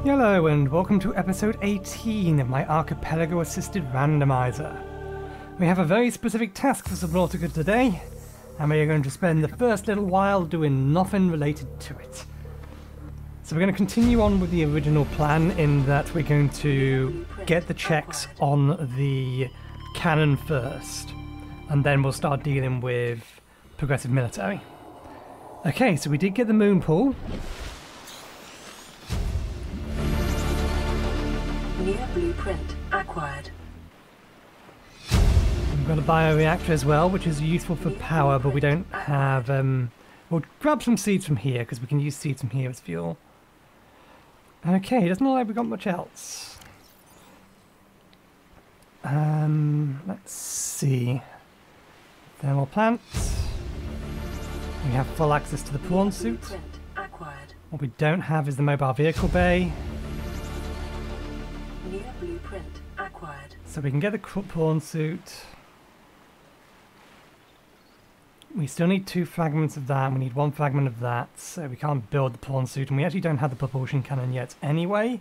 Hello and welcome to episode 18 of my Archipelago assisted randomizer. We have a very specific task for Subnautica today, and we are going to spend the first little while doing nothing related to it. So we're going to continue on with the original plan in that we're going to get the checks on the cannon first, and then we'll start dealing with progressive military. Okay, so we did get the moon pool. Near blueprint acquired. We've got a bioreactor as well, which is useful for power, but we don't have... we'll grab some seeds from here, because we can use seeds from here as fuel. Okay, it doesn't look like we've got much else. Let's see. Thermal plants. We have full access to the prawn suit. What we don't have is the mobile vehicle bay. Near blueprint acquired. So we can get the prawn suit. We still need 2 fragments of that, and we need 1 fragment of that, so we can't build the prawn suit, and we actually don't have the propulsion cannon yet anyway.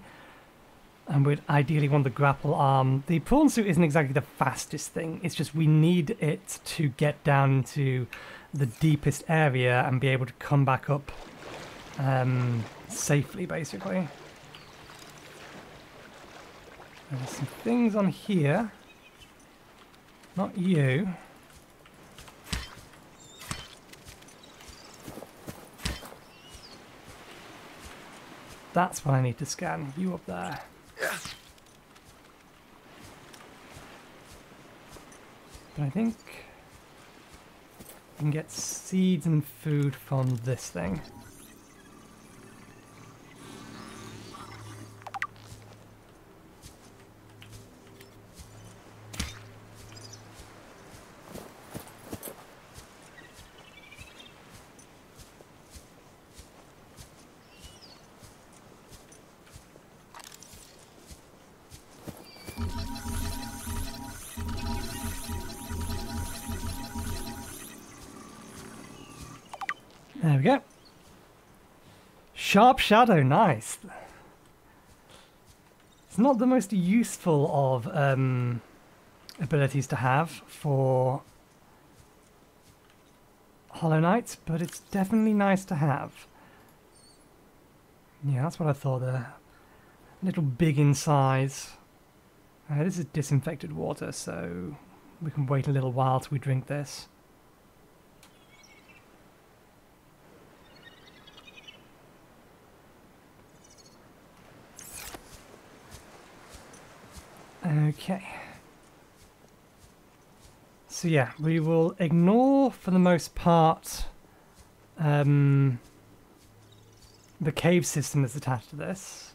And we'd ideally want the grapple arm. The prawn suit isn't exactly the fastest thing, it's just we need it to get down into the deepest area and be able to come back up safely, basically. There's some things on here. Not you. That's what I need to scan. You up there. Yeah. But I think we can get seeds and food from this thing. There we go. Sharp shadow, nice. It's not the most useful of abilities to have for Hollow Knight, but it's definitely nice to have. Yeah, that's what I thought there. A little big in size. This is disinfected water, so we can wait a little while till we drink this. Okay. So yeah, we will ignore for the most part the cave system that's attached to this.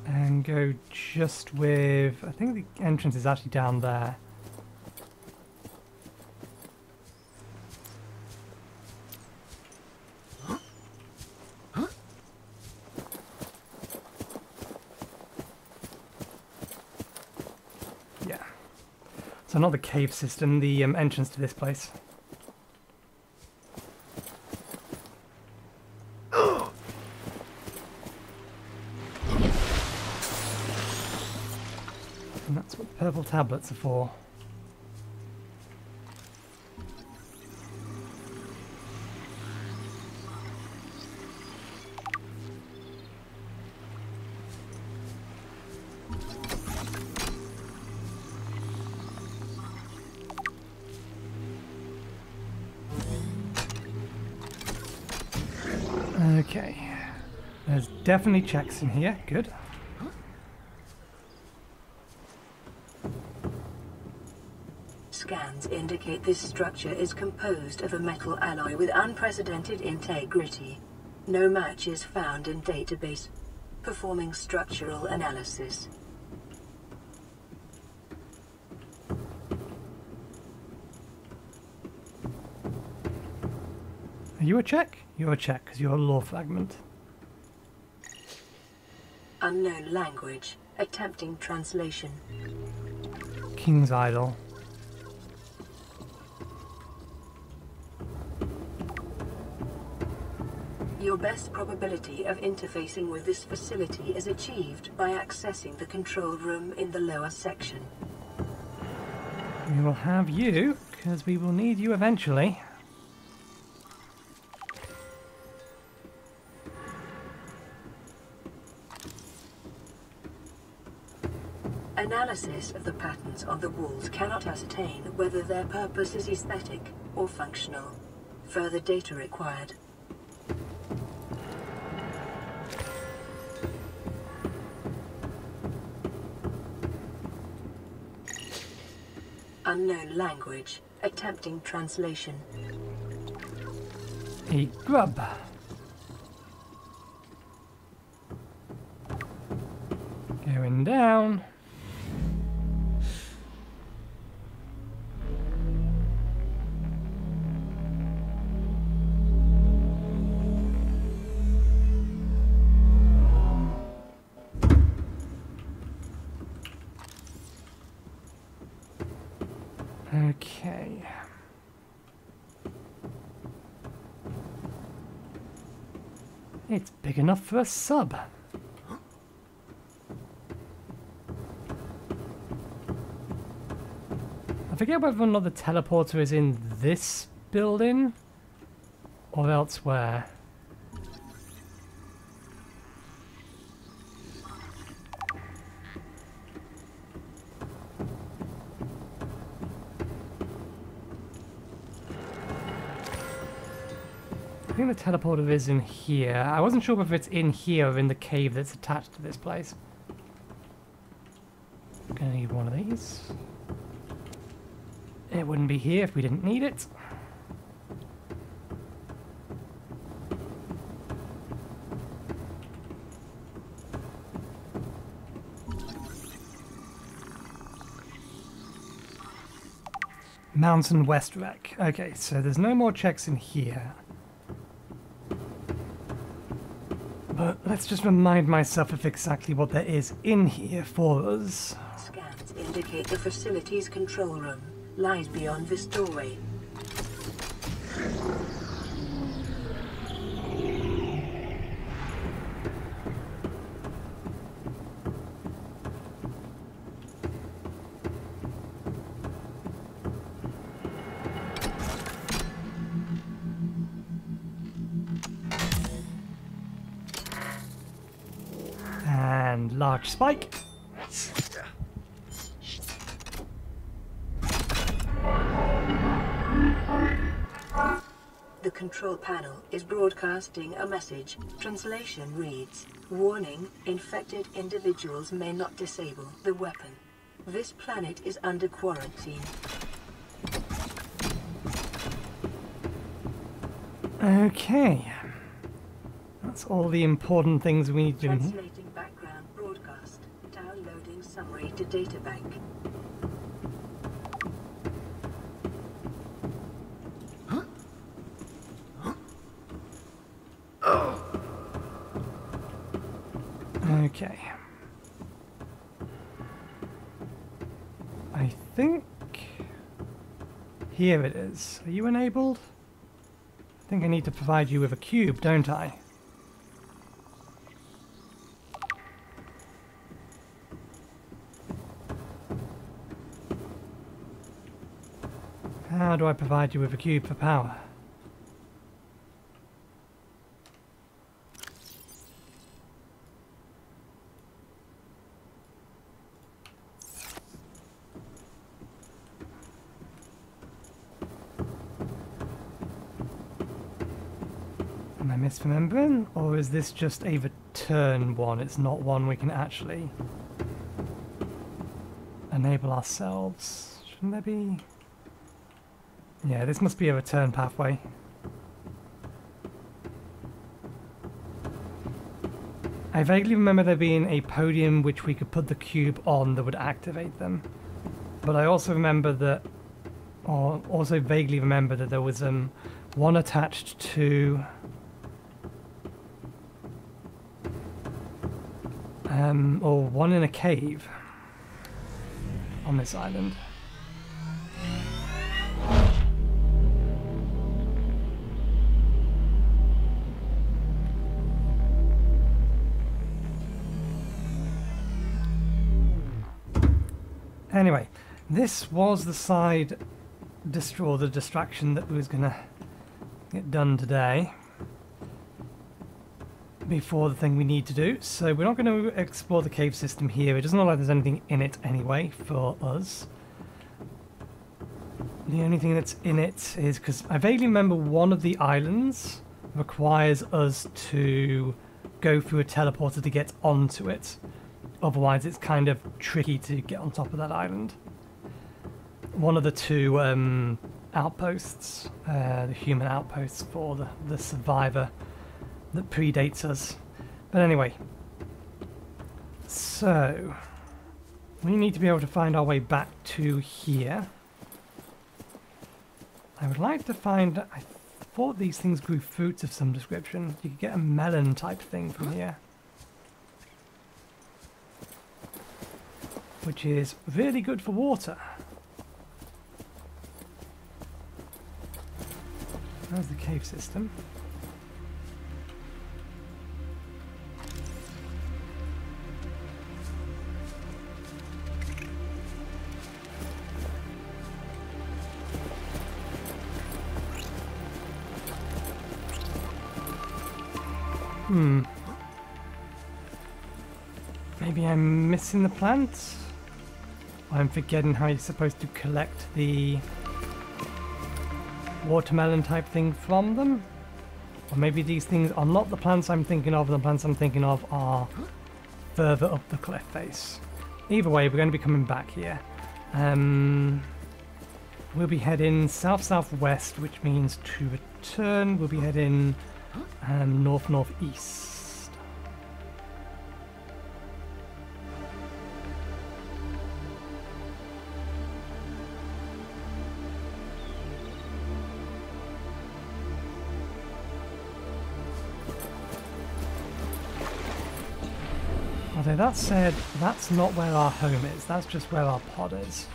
And go just with, I think the entrance is actually down there. So not the cave system, the entrance to this place. And that's what purple tablets are for. Okay, there's definitely checks in here, good. Scans indicate this structure is composed of a metal alloy with unprecedented integrity. No match is found in database. Performing structural analysis. Are you a check? You're a check, because you're a lore fragment. Unknown language. Attempting translation. King's Idol. Your best probability of interfacing with this facility is achieved by accessing the control room in the lower section. We will have you, because we will need you eventually. Analysis of the patterns on the walls cannot ascertain whether their purpose is aesthetic or functional. Further data required. Unknown language. Attempting translation. A grub. Going down. Okay. It's big enough for a sub. I forget whether or not the teleporter is in this building or elsewhere. I think the teleporter is in here. I wasn't sure if it's in here or in the cave that's attached to this place. Gonna need one of these. It wouldn't be here if we didn't need it. Mountain West Wreck. Okay, so there's no more checks in here. But let's just remind myself of exactly what there is in here for us. Scans indicate the facility's control room lies beyond this doorway. And large spike. The control panel is broadcasting a message. Translation reads, "Warning, infected individuals may not disable the weapon. This planet is under quarantine." Okay. That's all the important things we need to do. Translating background broadcast. Downloading summary to databank. Okay. I think here it is. Are you enabled? I think I need to provide you with a cube, don't I? How do I provide you with a cube for power? Am I misremembering? Or is this just a return one? It's not one we can actually enable ourselves. Shouldn't there be? Yeah, this must be a return pathway. I vaguely remember there being a podium which we could put the cube on that would activate them. But I also remember that, or also vaguely remember that there was one attached to or one in a cave on this island. Anyway, this was the side the distraction that was going to get done today before the thing we need to do. So we're not going to explore the cave system here. It doesn't look like there's anything in it anyway for us. The only thing that's in it is, because I vaguely remember one of the islands requires us to go through a teleporter to get onto it. Otherwise it's kind of tricky to get on top of that island. One of the two outposts, the human outposts for the survivor that predates us. But anyway, so we need to be able to find our way back to here. I would like to find, I thought these things grew fruits of some description. You could get a melon type thing from here, which is really good for water. There's the cave system. Maybe I'm missing the plants? I'm forgetting how you're supposed to collect the watermelon type thing from them? Or maybe these things are not the plants I'm thinking of, and the plants I'm thinking of are further up the cliff face. Either way, we're going to be coming back here. We'll be heading south-southwest, which means to return we'll be heading north-northeast. Although that said, that's not where our home is, that's just where our pod is.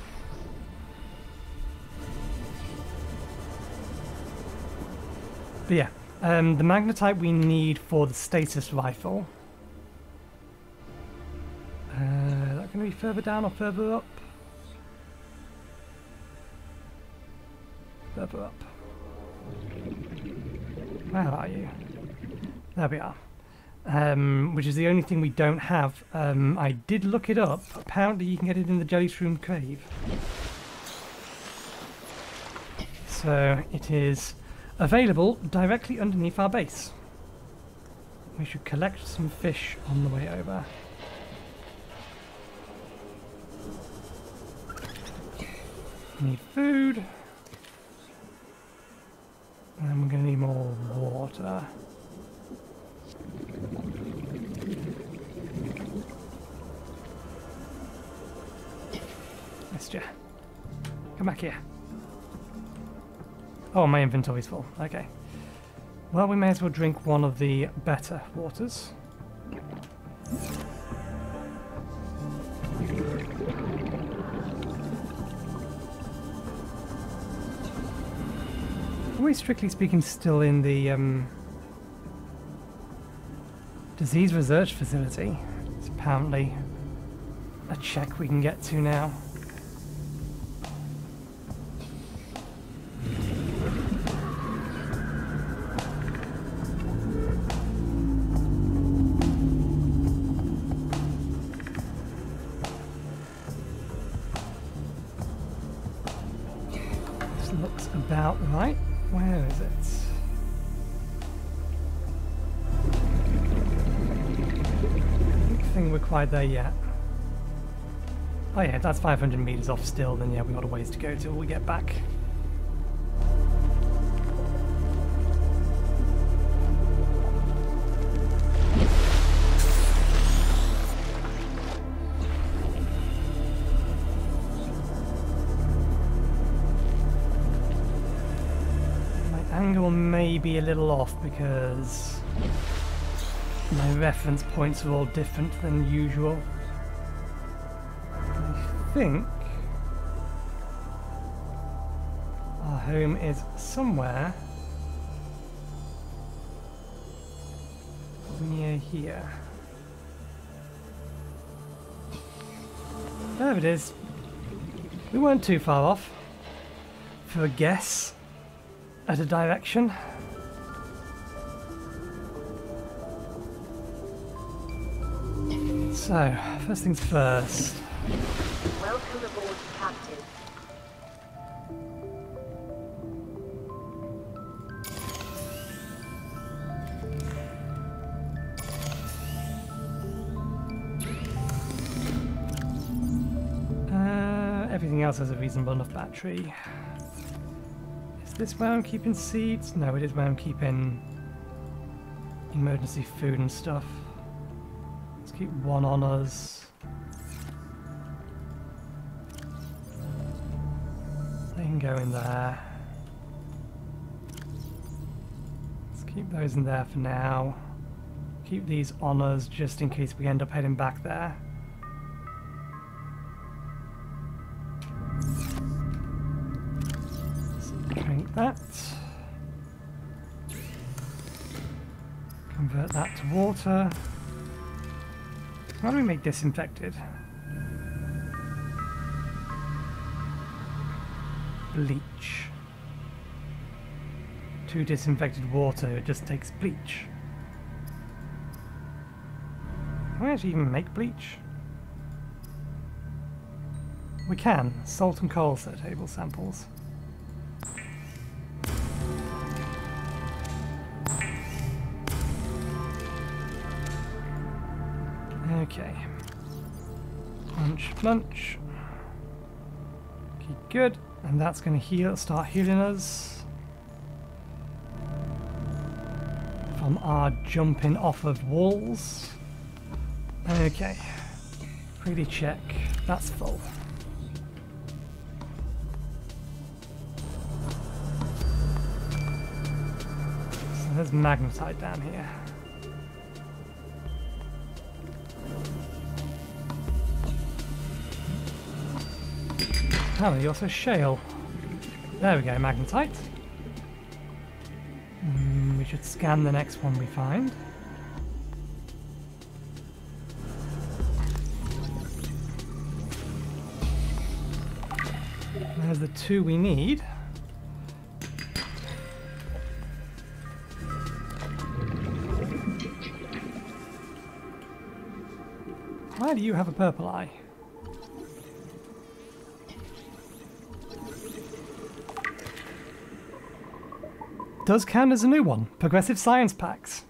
But yeah, the magnetite we need for the stasis rifle. Is that going to be further down or further up? Further up. Where are you? There we are. Which is the only thing we don't have. I did look it up. Apparently you can get it in the Jelly Shroom Cave. So it is available directly underneath our base. We should collect some fish on the way over. Need food. And we're going to need more water. Mister, come back here. Oh, my inventory's full. Okay. Well, we may as well drink one of the better waters. Are we, strictly speaking, still in the disease research facility? It's apparently a check we can get to now. This looks about right. Where is it? Nothing required there yet. Oh yeah, that's 500 meters off still, then yeah, we've got a ways to go till we get back. My angle may be a little off because my reference points are all different than usual. I think our home is somewhere near here. There it is. We weren't too far off for a guess at a direction. So, first things first. Welcome aboard, Captain. Everything else has a reasonable enough battery. Is this where I'm keeping seeds? No, it is where I'm keeping emergency food and stuff. Let's keep one on us. They can go in there. Let's keep those in there for now. Keep these on us just in case we end up heading back there. Drink that. Convert that to water. How do we make disinfected? Bleach. To disinfected water, it just takes bleach. Can we actually even make bleach? We can. Salt and coal set table samples. Okay. Munch, munch. Okay, good. And that's going to start healing us from our jumping off of walls. Okay. Quickly check. That's full. So there's magnetite down here. Oh, there's also shale. There we go, magnetite. We should scan the next one we find. There's the two we need. Why do you have a purple eye? Does count as a new one. Progressive science packs.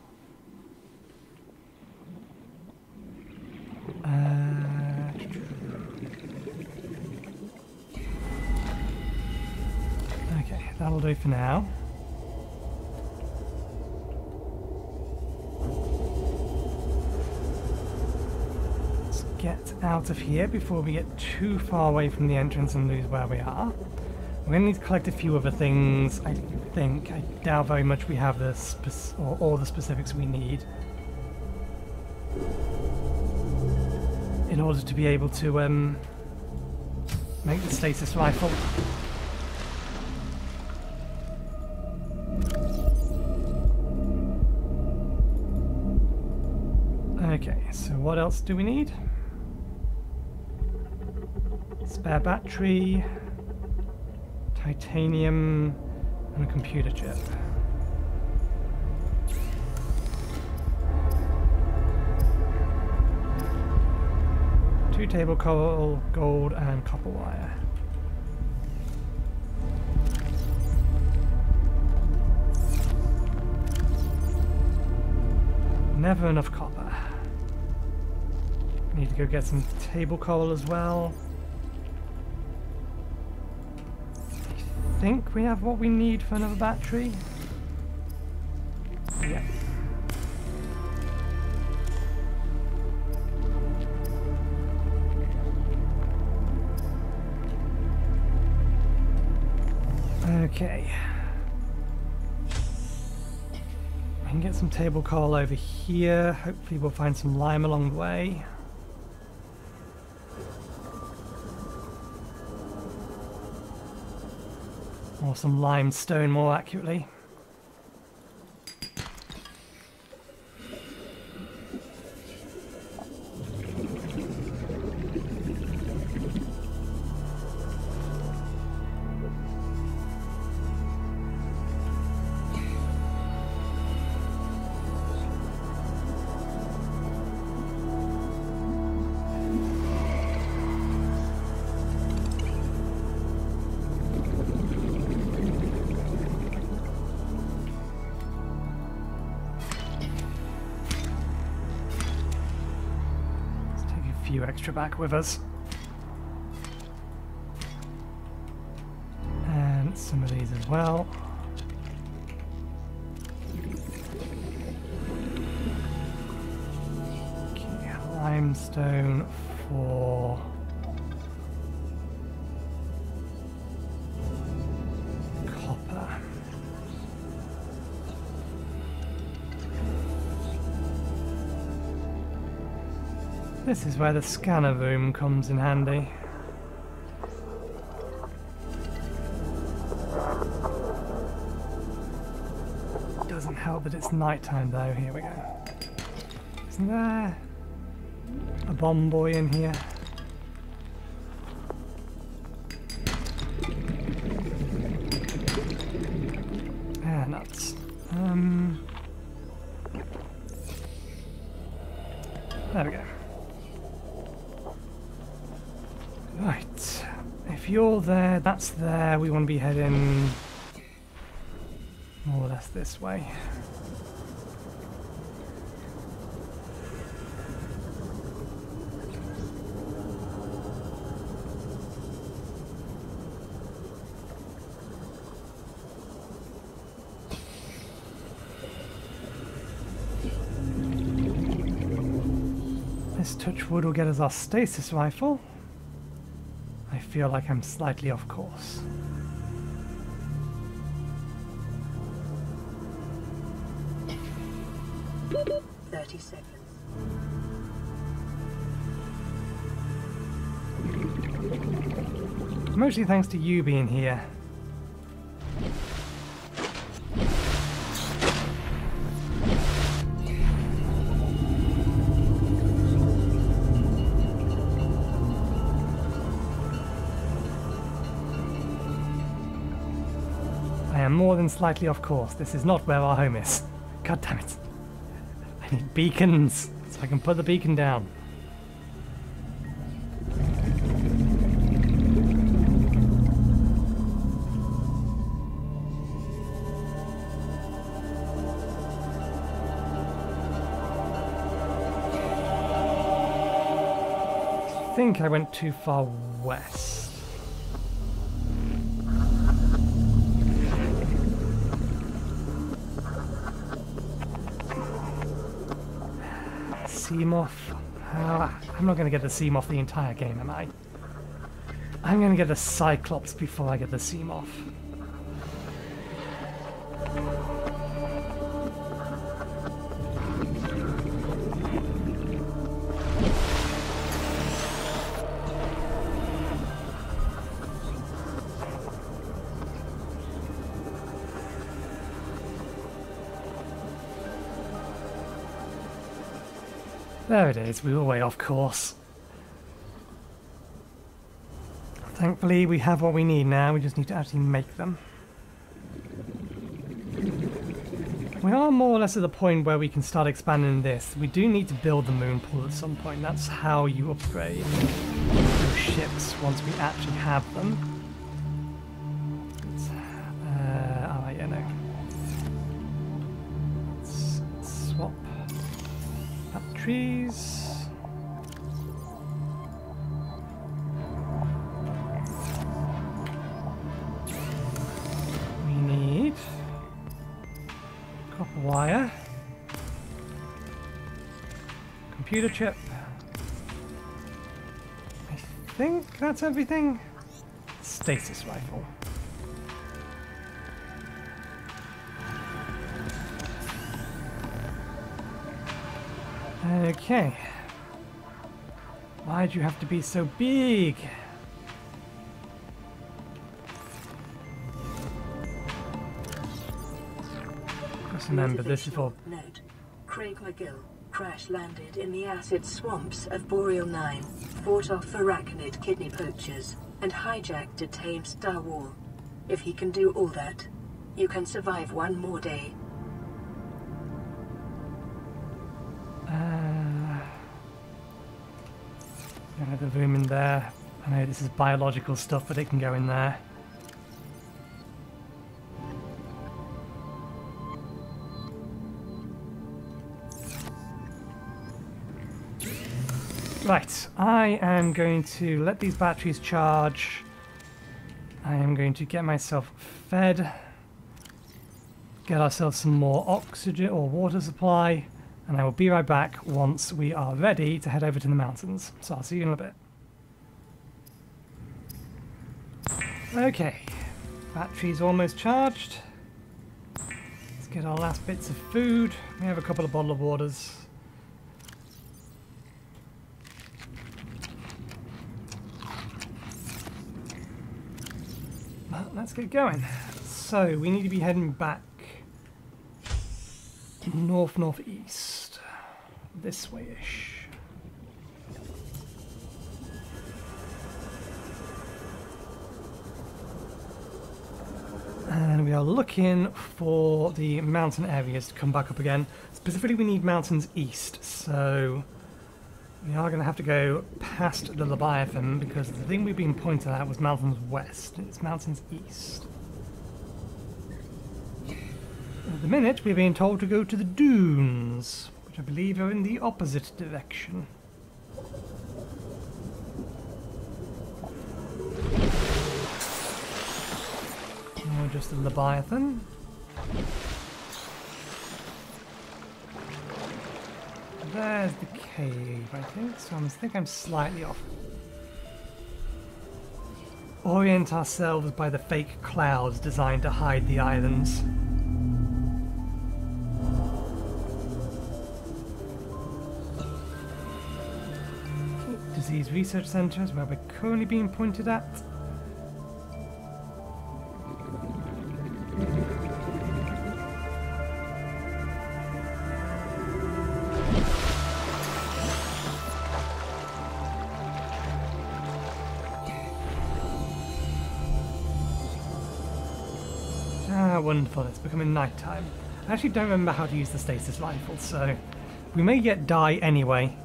Okay, that'll do for now. Let's get out of here before we get too far away from the entrance and lose where we are. We're going to need to collect a few other things, I think. I doubt very much we have all the specifics we need in order to be able to make the stasis rifle. Okay, so what else do we need? Spare battery. Titanium and a computer chip. Two table coral, gold and copper wire. Never enough copper. Need to go get some table coral as well. I think we have what we need for another battery. Yeah. Okay. We can get some table coral over here. Hopefully we'll find some lime along the way. Or some limestone, more accurately. few extra back with us. And some of these as well. Okay, limestone for copper. This is where the scanner room comes in handy. Doesn't help that it's nighttime though. Here we go. Isn't there a bomb boy in here? Ah, nuts. There we go. Right. If you're there, that's there. We want to be heading more or less this way. This touchwood will get us our stasis rifle. I feel like I'm slightly off course. Seconds. Mostly thanks to you being here. I am more than slightly off course. This is not where our home is. God damn it. I need beacons, so I can put the beacon down. I think I went too far west. Seamoth. I'm not going to get the Seamoth the entire game, am I? I'm going to get the Cyclops before I get the Seamoth. There it is, we were way off course. Thankfully we have what we need now, we just need to actually make them. We are more or less at the point where we can start expanding this. We do need to build the moon pool at some point, that's how you upgrade those ships once we actually have them. Alright, yeah, no. Let's swap batteries. We need copper wire, computer chip. I think that's everything. Stasis rifle. Okay. Why'd you have to be so big? Just remember, this is for... Note. Craig McGill crash-landed in the acid swamps of Boreal 9, fought off arachnid kidney poachers, and hijacked a tamed Star War. If he can do all that, you can survive one more day. I have the room in there. I know this is biological stuff, but it can go in there. Right, I am going to let these batteries charge. I am going to get myself fed. Get ourselves some more oxygen or water supply. And I will be right back once we are ready to head over to the mountains. So I'll see you in a bit. Okay, battery's almost charged. Let's get our last bits of food. We have a couple of bottled of waters. But let's get going. So we need to be heading back northeast, this way-ish. And we are looking for the mountain areas to come back up again. Specifically, we need mountains east, so we are going to have to go past the Leviathan because the thing we've been pointed at was mountains west, and it's mountains east. At the minute, we're being told to go to the dunes, which I believe are in the opposite direction. Or just the Leviathan. There's the cave, I think, so I think I'm slightly off. Orient ourselves by the fake clouds designed to hide the islands. Disease research centres where we're currently being pointed at. Ah, wonderful, it's becoming night time. I actually don't remember how to use the stasis rifle, so we may yet die anyway.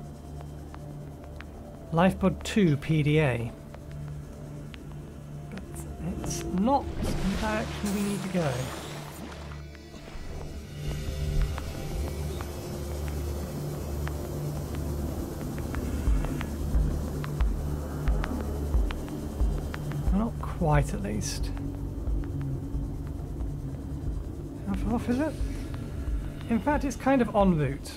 Lifepod 2 PDA. But it's not the direction we need to go. Not quite, at least. How far off is it? In fact, it's kind of en route.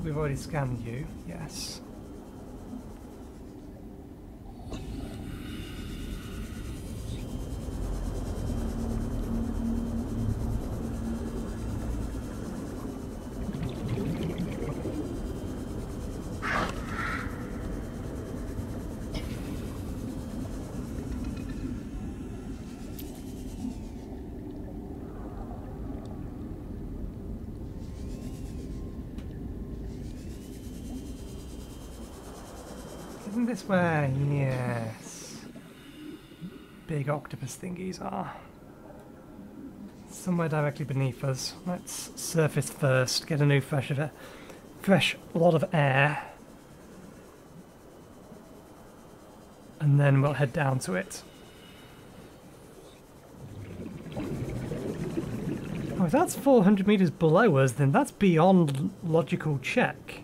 We've already scanned you, yes. Isn't this where, yes, big octopus thingies are? Somewhere directly beneath us. Let's surface first, get a new fresh lot of air. And then we'll head down to it. Oh, if that's 400 meters below us, then that's beyond logical check.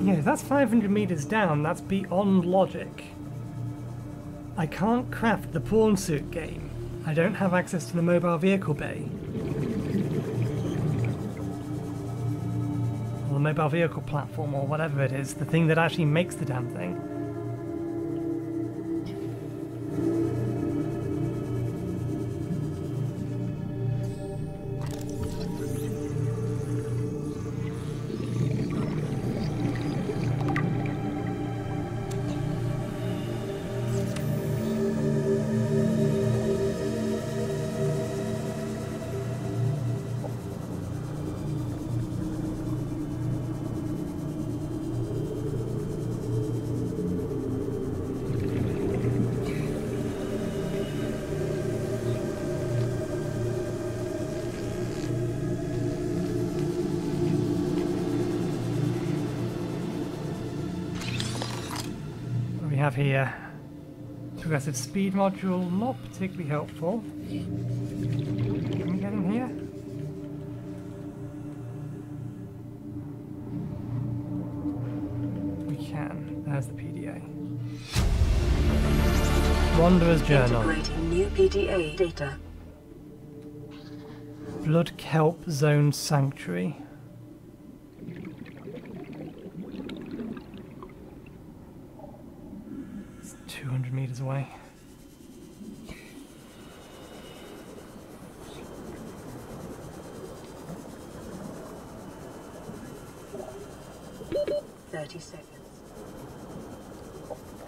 Yeah, if that's 500 meters down, that's beyond logic. I can't craft the prawn suit game. I don't have access to the mobile vehicle bay. Or the mobile vehicle platform, or whatever it is, the thing that actually makes the damn thing. we have here? Progressive speed module, not particularly helpful. Can we get in here? We can. There's the PDA. Wanderer's Journal. Integrating new PDA data. Blood Kelp Zone Sanctuary. It's 200 meters away.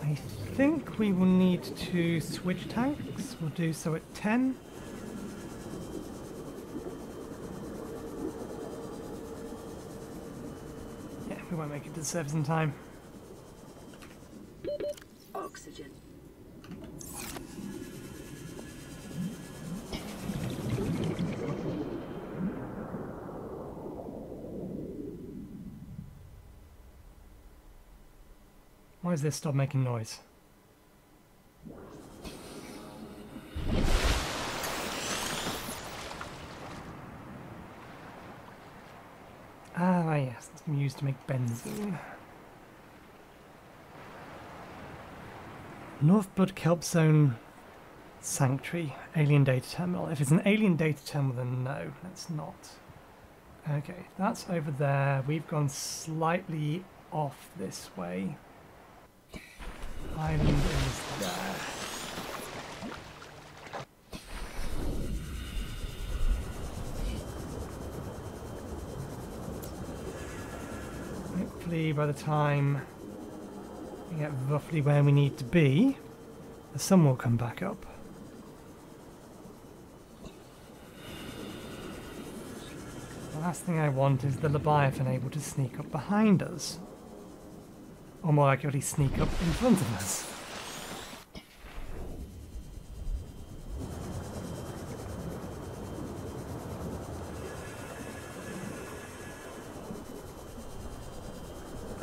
I think we will need to switch tanks. We'll do so at 10. Yeah, we won't make it to the surface in time. Oxygen. Why does this stop making noise? Ah, yes, it's been used to make benzene. North Blood Kelp Zone Sanctuary, Alien Data Terminal. If it's an alien data terminal, then no, let's not. Okay, that's over there. We've gone slightly off this way. Island is there. Hopefully by the time we get roughly where we need to be, the sun will come back up. The last thing I want is the Leviathan able to sneak up behind us. Or more accurately, sneak up in front of us.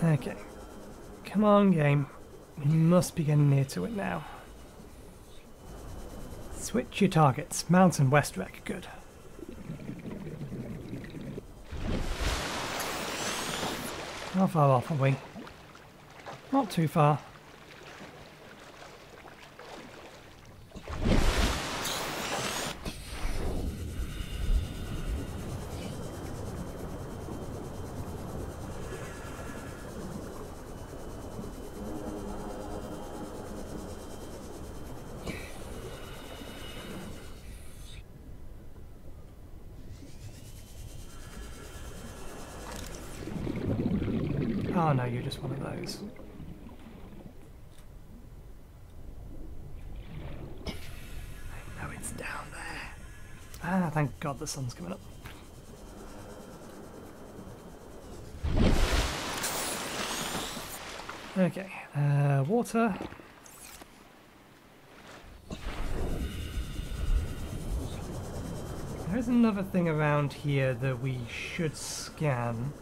Okay. Come on, game. We must be getting near to it now. Switch your targets. Mountain West Wreck. Good. How far off are we? Not too far. Oh no, you're just one of those. I know it's down there. Ah, thank God the sun's coming up. Okay, water. There's another thing around here that we should scan.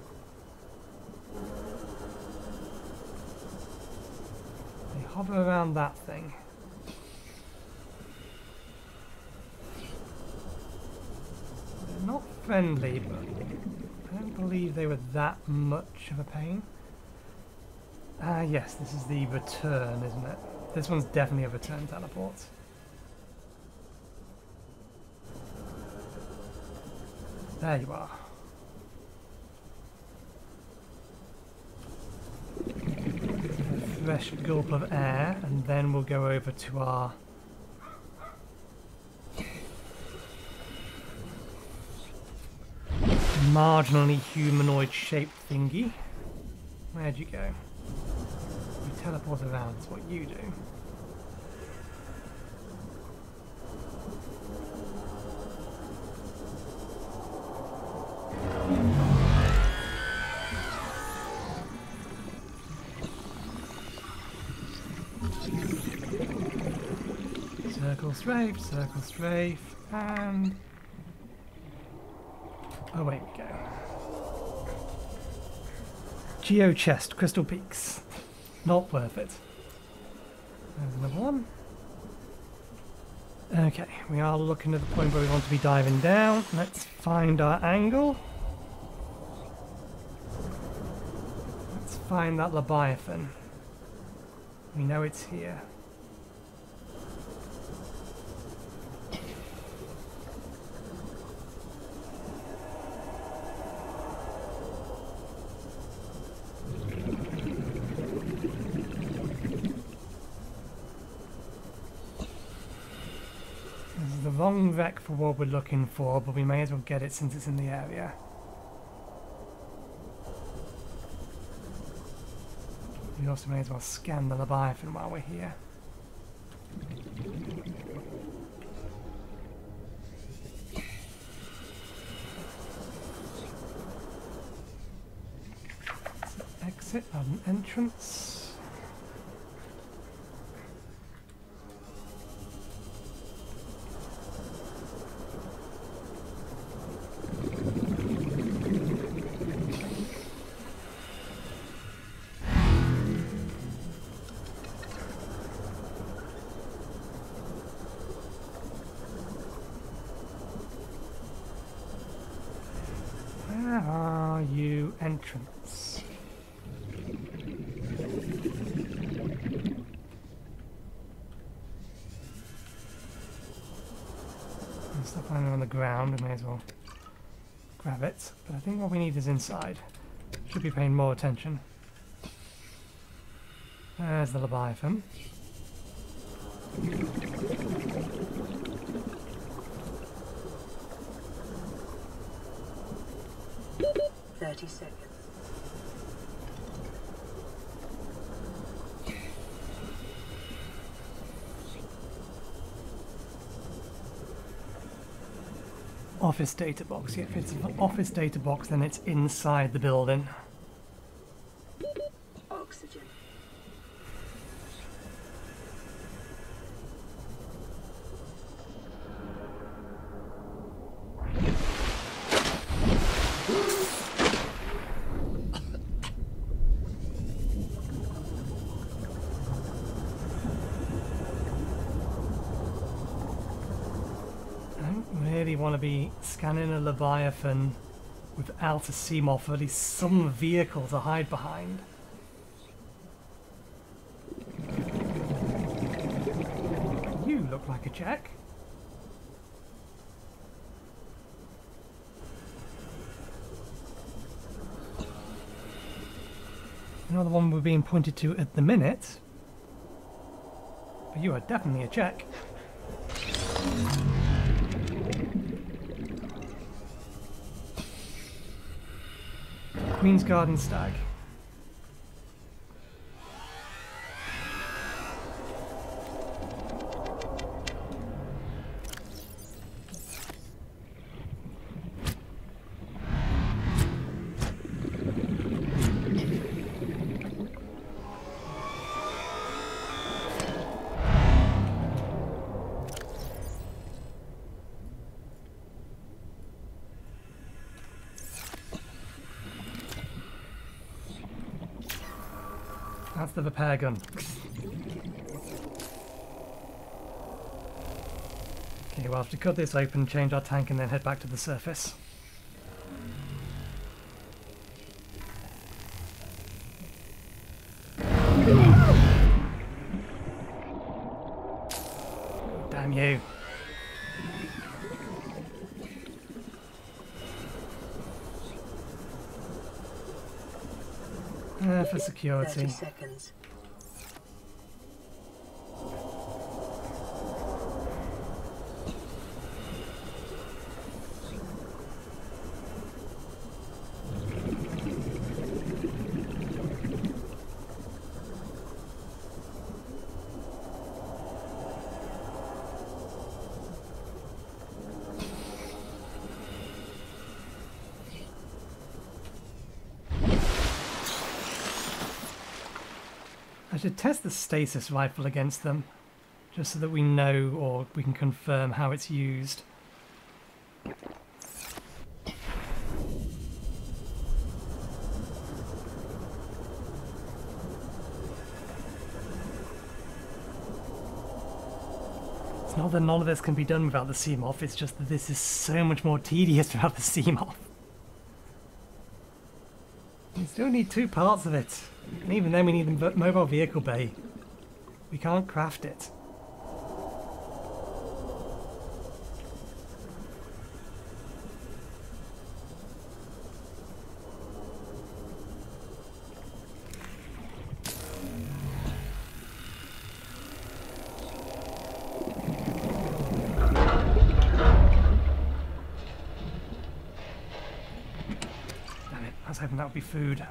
They hover around that thing. They're not friendly, but I don't believe they were that much of a pain. Ah, yes, this is the return, isn't it? This one's definitely a return teleport. There you are. A fresh gulp of air, and then we'll go over to our marginally humanoid shaped thingy. Where'd you go? You teleport around, is what you do. Circle strafe, and... away we go. Geo chest, Crystal Peaks. Not worth it. There's another one. Okay, we are looking at the point where we want to be diving down. Let's find our angle. Let's find that Leviathan. We know it's here. Wrong wreck for what we're looking for, but we may as well get it since it's in the area. We also may as well scan the Leviathan while we're here. Exit, not an entrance. Where are you, entrance? Stop finding on the ground, we may as well grab it. But I think what we need is inside. Should be paying more attention. There's the Leviathan. 30 seconds. Office data box. Yeah, if it's an office data box, then it's inside the building. Oxygen. Want to be scanning a Leviathan without a Seamoth, or at least some vehicle to hide behind. You look like a check. Another one we're being pointed to at the minute, but you are definitely a check. Queen's Garden Stag. That's the repair gun. Okay, we'll have to cut this open, change our tank, and then head back to the surface. Damn you. For security. 30 seconds. I should test the Stasis rifle against them, just so that we know, or we can confirm how it's used. not that none of this can be done without the Seamoth, it's just that this is so much more tedious without the Seamoth. We still need 2 parts of it. And even then we need the mobile vehicle bay. We can't craft it. I was hoping that would be food.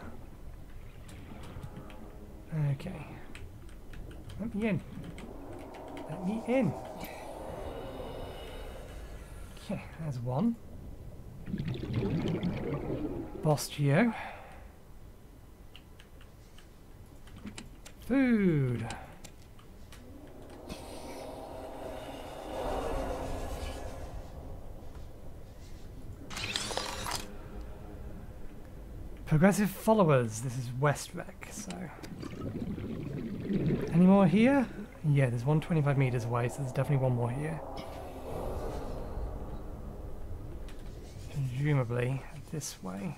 Okay. Let me in. Let me in. Okay, there's one. Boss Geo. Food. Progressive followers. This is West Rec, so... Any more here? Yeah, there's one 25 meters away, so there's definitely one more here. Presumably this way.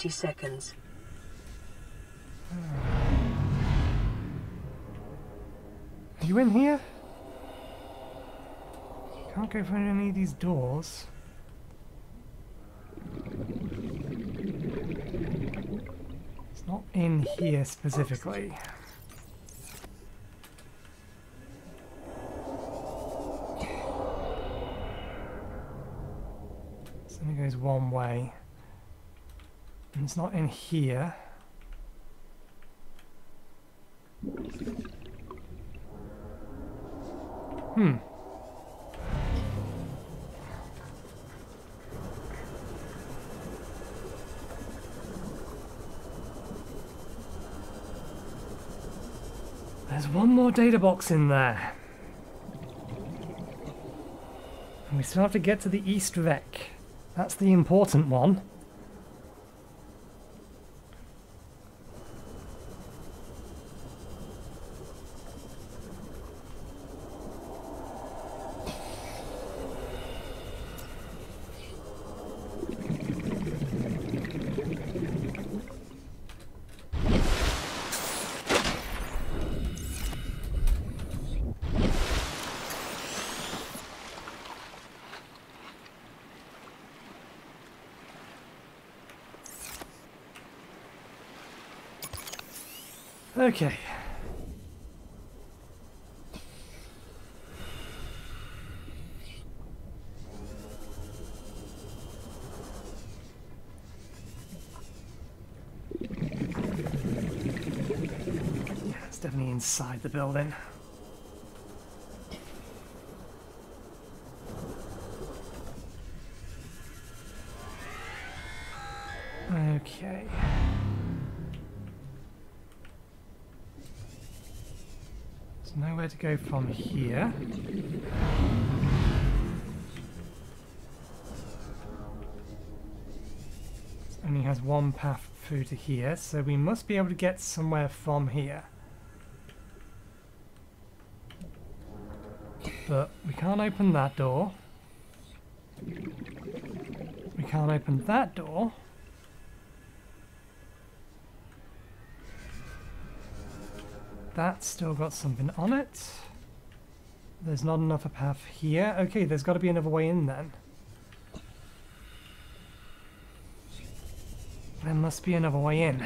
Seconds. Are you in here? Can't go through any of these doors. It's not in here specifically. This only goes one way. And it's not in here. There's one more data box in there. And we still have to get to the East Rec. That's the important one. Okay. Yeah, it's definitely inside the building. Okay. Nowhere to go from here. It only has one path through to here, so we must be able to get somewhere from here. But we can't open that door. We can't open that door. That's still got something on it. There's not enough a path here. Okay, there's got to be another way in then. There must be another way in.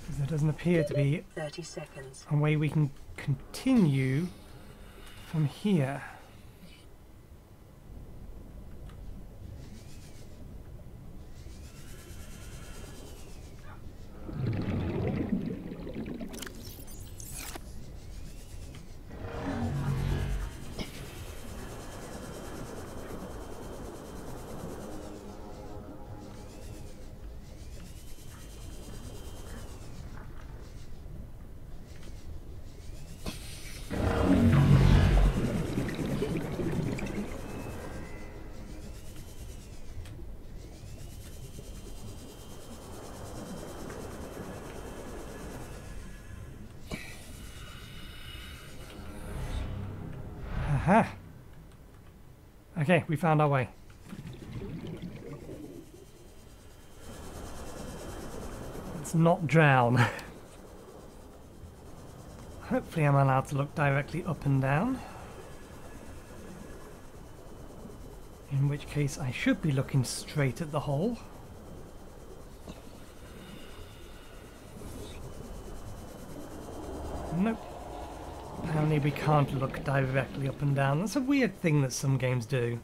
Because there doesn't appear to be 30 seconds. a way we can continue from here. Aha! Okay, we found our way. Let's not drown. Hopefully I'm allowed to look directly up and down. In which case I should be looking straight at the hole. Nope. Apparently we can't look directly up and down. That's a weird thing that some games do.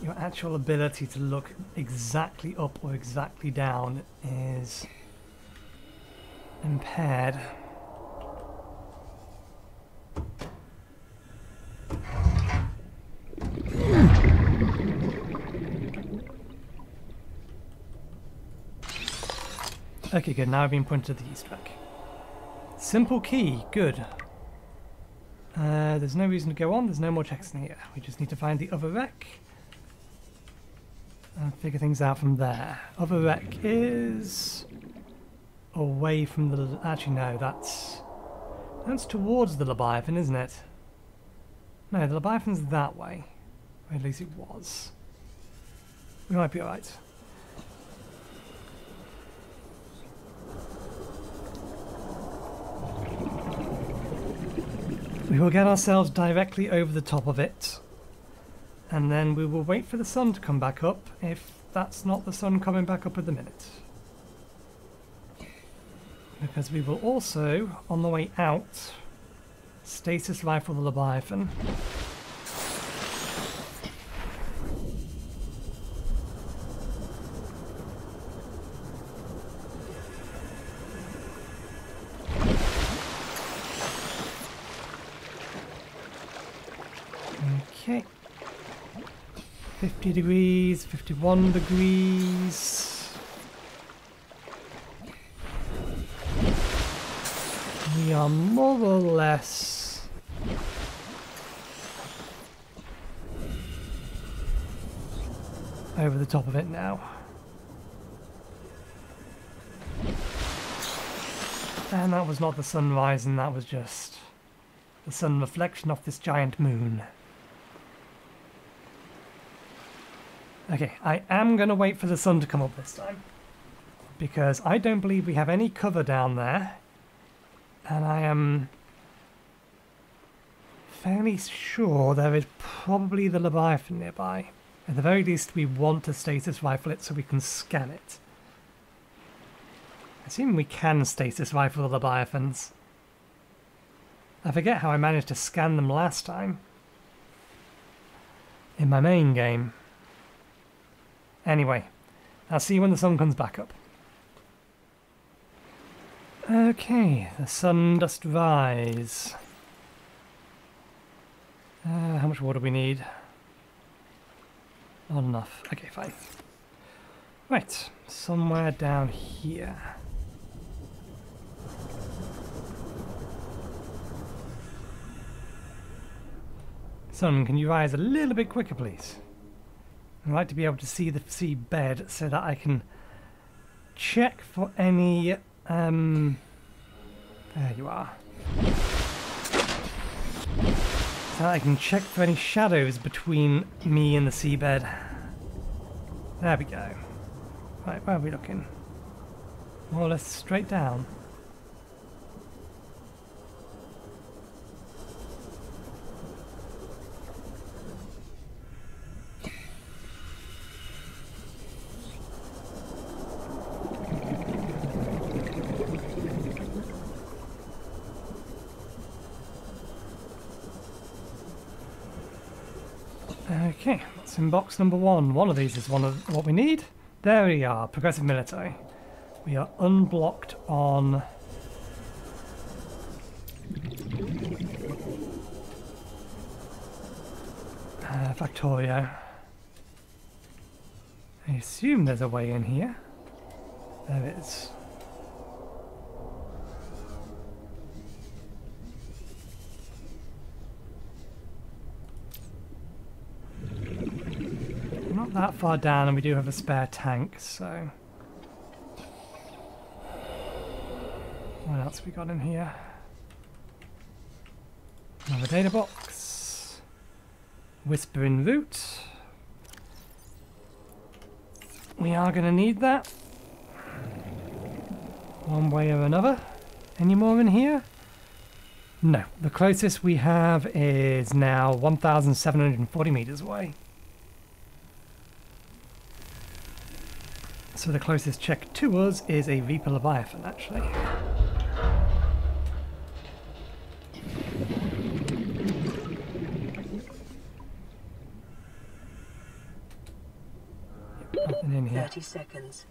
Your actual ability to look exactly up or exactly down is impaired. Okay, good. Now I've been pointed to the Easter egg. Simple key. Good. There's no reason to go on. There's no more checks in here. We just need to find the other wreck and figure things out from there. Other wreck is away from the... Actually, no. That's towards the Leviathan, isn't it? No, the Leviathan's that way. Or at least it was. We might be alright. We will get ourselves directly over the top of it, and then we will wait for the sun to come back up, if that's not the sun coming back up at the minute. Because we will also, on the way out, stasis rifle the Leviathan. Okay, 50 degrees, 51 degrees. We are more or less over the top of it now. And that was not the sun rising, that was just the sun reflection off this giant moon. Okay, I am going to wait for the sun to come up this time, because I don't believe we have any cover down there, and I am fairly sure there is probably the Leviathan nearby. At the very least, we want to stasis rifle it so we can scan it. I assume we can stasis rifle the Leviathans. I forget how I managed to scan them last time in my main game. Anyway, I'll see you when the sun comes back up. Okay, the sun does rise. How much water do we need? Not enough. Okay, fine. Right, somewhere down here. Sun, can you rise a little bit quicker, please? I'd like to be able to see the seabed so that I can check for any... there you are. So that I can check for any shadows between me and the seabed. There we go. Right, where are we looking? More or less straight down. Okay, that's in box number one. One of these is one of what we need. There we are, progressive military. We are unblocked on... Factorio. I assume there's a way in here. There is. Not that far down, and we do have a spare tank, so... What else have we got in here? Another data box. Whispering root. We are going to need that. One way or another. Any more in here? No. The closest we have is now 1,740 meters away. So the closest check to us is a Reaper Leviathan, actually. Nothing in here. 30 seconds.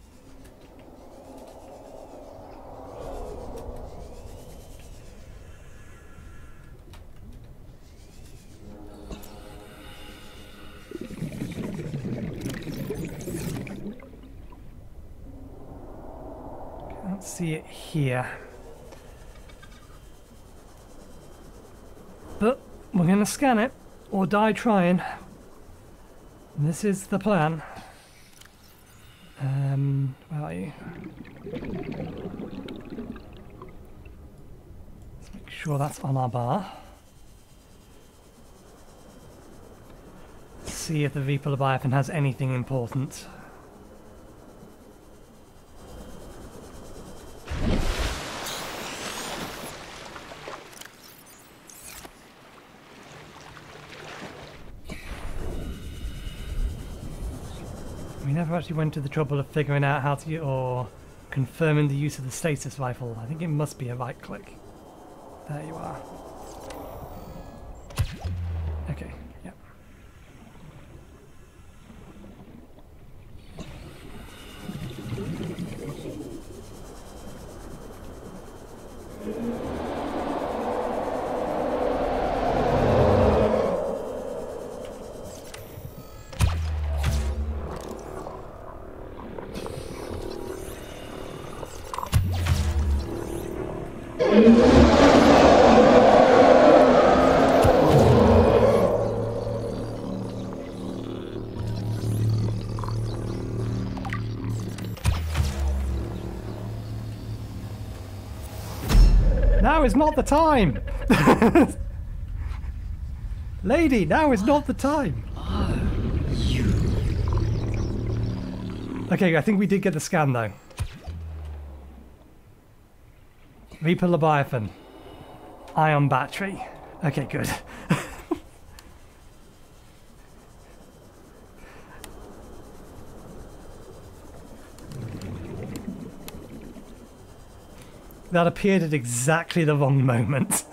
Can't see it here. But we're going to scan it or die trying. This is the plan. Where are you? Let's make sure that's on our bar. See if the Reaper Leviathan has anything important. We never actually went to the trouble of figuring out how to, or confirming the use of the Stasis rifle. I think it must be a right click. There you are. Okay, yep. Now is not the time! Lady, now is not the time! Okay, I think we did get the scan though. Reaper Leviathan. Ion battery. Okay, good. That appeared at exactly the wrong moment.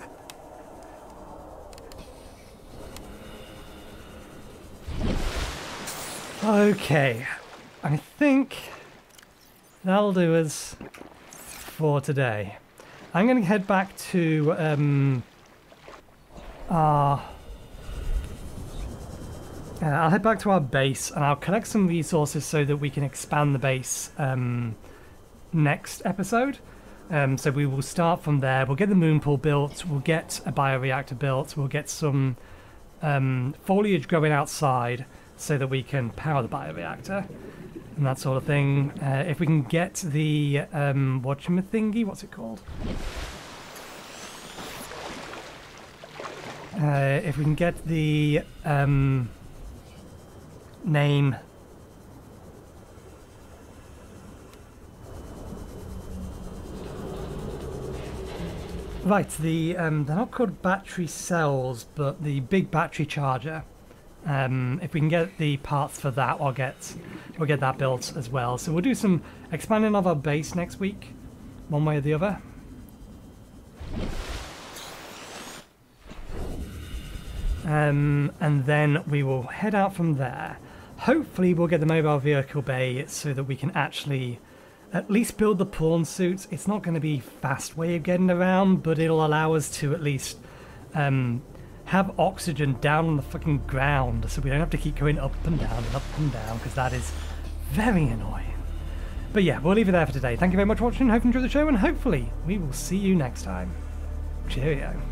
Okay, I think that'll do us for today. I'm going to head back to I'll head back to our base and I'll collect some resources so that we can expand the base next episode. So we will start from there. We'll get the moon pool built, we'll get a bioreactor built, we'll get some foliage growing outside so that we can power the bioreactor and that sort of thing. If we can get the whatchamacallit, what's it called? If we can get the name. Right, they're not called battery cells, but the big battery charger. If we can get the parts for that, we'll get that built as well. So we'll do some expanding of our base next week, one way or the other. And then we will head out from there. Hopefully we'll get the mobile vehicle bay so that we can actually at least build the prawn suits. It's not going to be a fast way of getting around, but it'll allow us to at least have oxygen down on the fucking ground so we don't have to keep going up and down, because that is very annoying. But yeah, we'll leave it there for today. Thank you very much for watching. Hope you enjoyed the show, and hopefully we will see you next time. Cheerio.